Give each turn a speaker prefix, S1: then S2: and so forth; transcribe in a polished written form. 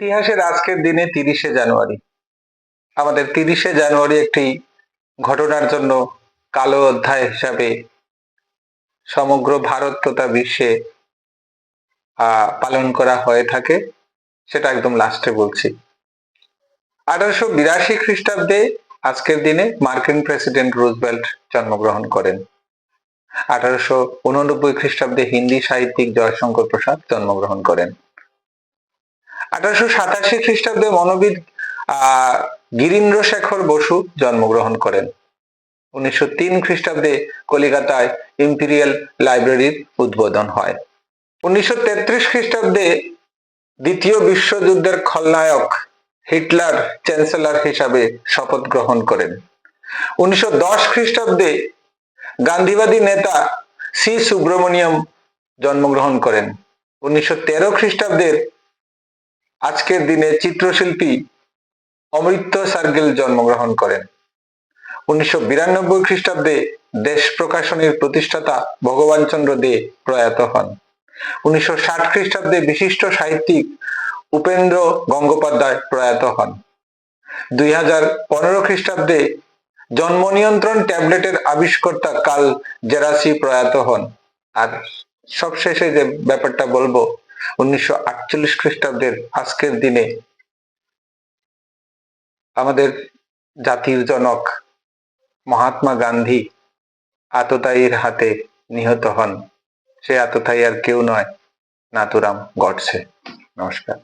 S1: ইতিহাসের আজকের দিনে 30শে জানুয়ারি। আমাদের 30শে জানুয়ারি একটি ঘটনার জন্য কালো অধ্যায় হিসাবে সমগ্র ভারত তথা বিশ্বে পালন করা হয়ে থাকে। সেটা একদম লাস্টে বলছি। 1882 খ্রিস্টাব্দে আজকের দিনে মার্কিন প্রেসিডেন্ট রুজভেল্ট জন্মগ্রহণ করেন। 1889 খ্রিস্টাব্দে হিন্দি সাহিত্যিক জয়শঙ্কর প্রসাদ জন্মগ্রহণ করেন। 1887 খ্রিস্টাব্দে মনোবিদ গিরীন্দ্র শেখর বসু জন্মগ্রহণ করেন। 1903 খ্রিস্টাব্দে কলিকাতায় ইম্পেরিয়াল লাইব্রেরির উদ্বোধন হয়। 1933 খ্রিস্টাব্দে দ্বিতীয় বিশ্বযুদ্ধের খলনায়ক হিটলার চ্যান্সেলর হিসাবে শপথ গ্রহণ করেন। 1910 খ্রিস্টাব্দে গান্ধীবাদী নেতা সি সুব্রমণিয়াম জন্মগ্রহণ করেন। 1913 খ্রিস্টাব্দের আজকের দিনে চিত্রশিল্পী অমৃত্য সার্গেল জন্মগ্রহণ করেন। 1992 খ্রিস্টাব্দে দেশ প্রকাশনীর প্রতিষ্ঠাতা ভগবানচন্দ্র দে প্রয়াত হন। 1960 খ্রিস্টাব্দে বিশিষ্ট সাহিত্যিক উপেন্দ্র গঙ্গোপাধ্যায় প্রয়াত হন। 2015 খ্রিস্টাব্দে জন্ম নিয়ন্ত্রণ ট্যাবলেটের আবিষ্কর্তা কার্ল জেরাসি প্রয়াত হন। আর সবশেষে যে ব্যাপারটা বলবো, 1948 খ্রিস্টাব্দের আজকের দিনে আমাদের জাতির জনক মহাত্মা গান্ধী আততায়ীর হাতে নিহত হন। সে আততায়ী আর কেউ নয়, নাথুরাম গডসে। নমস্কার।